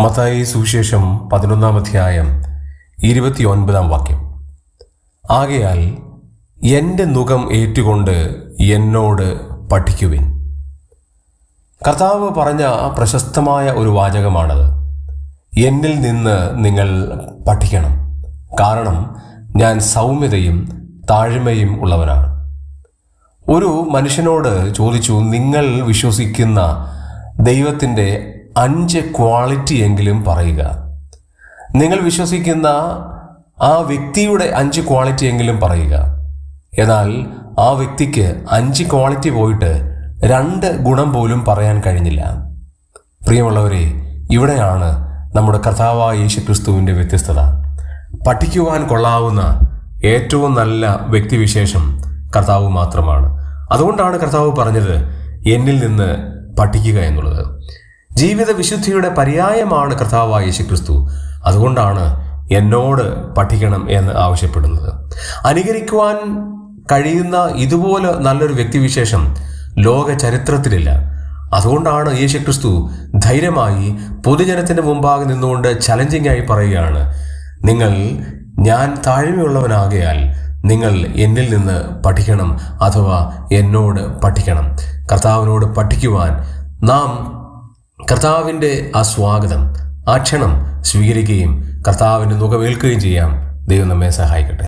മത്തായി സുവിശേഷം 11 അധ്യായം 29 ആകയാൽ എൻ്റെ നുകം ഏറ്റുകൊണ്ട് എന്നോട് പഠിക്കുവിൻ. കർത്താവ് പറഞ്ഞ പ്രശസ്തമായ ഒരു വാചകമാണത്. എന്നിൽ നിന്ന് നിങ്ങൾ പഠിക്കണം, കാരണം ഞാൻ സൗമ്യതയും താഴ്മയും ഉള്ളവനാണ്. ഒരു മനുഷ്യനോട് ചോദിച്ചു, നിങ്ങൾ വിശ്വസിക്കുന്ന ദൈവത്തിൻ്റെ 5 ക്വാളിറ്റി എങ്കിലും പറയുക. നിങ്ങൾ വിശ്വസിക്കുന്ന ആ വ്യക്തിയുടെ 5 ക്വാളിറ്റി എങ്കിലും പറയുക. എന്നാൽ ആ വ്യക്തിക്ക് 5 ക്വാളിറ്റി പോയിട്ട് 2 ഗുണം പോലും പറയാൻ കഴിഞ്ഞില്ല. പ്രിയമുള്ളവരെ, ഇവിടെയാണ് നമ്മുടെ കർത്താവായ യേശുക്രിസ്തുവിൻ്റെ വ്യത്യസ്തത. പഠിക്കുവാൻ കൊള്ളാവുന്ന ഏറ്റവും നല്ല വ്യക്തിവിശേഷം കർത്താവ് മാത്രമാണ്. അതുകൊണ്ടാണ് കർത്താവ് പറഞ്ഞത്, എന്നിൽ നിന്ന് പഠിക്കുക എന്നുള്ളത്. ജീവിത വിശുദ്ധിയുടെ പര്യായമാണ് കർത്താവായ യേശുക്രിസ്തു. അതുകൊണ്ടാണ് എന്നോട് പഠിക്കണം എന്ന് ആവശ്യപ്പെടുന്നത്. അനുകരിക്കുവാൻ കഴിയുന്ന ഇതുപോലെ നല്ലൊരു വ്യക്തിവിശേഷം ലോക ചരിത്രത്തിലില്ല. അതുകൊണ്ടാണ് യേശുക്രിസ്തു ധൈര്യമായി പൊതുജനത്തിൻ്റെ മുമ്പാകെ നിന്നുകൊണ്ട് ചലഞ്ചിങ് ആയി പറയുകയാണ്, ഞാൻ താഴ്മയുള്ളവനാകയാൽ നിങ്ങൾ എന്നിൽ നിന്ന് പഠിക്കണം, അഥവാ എന്നോട് പഠിക്കണം. കർത്താവിനോട് പഠിക്കുവാൻ നാം കർത്താവിൻ്റെ ആ സ്വാഗതം, ആ ക്ഷണം സ്വീകരിക്കുകയും കർത്താവിൻ്റെ മുഖമേൽക്കുകയും ചെയ്യാം. ദൈവം നമ്മെ സഹായിക്കട്ടെ.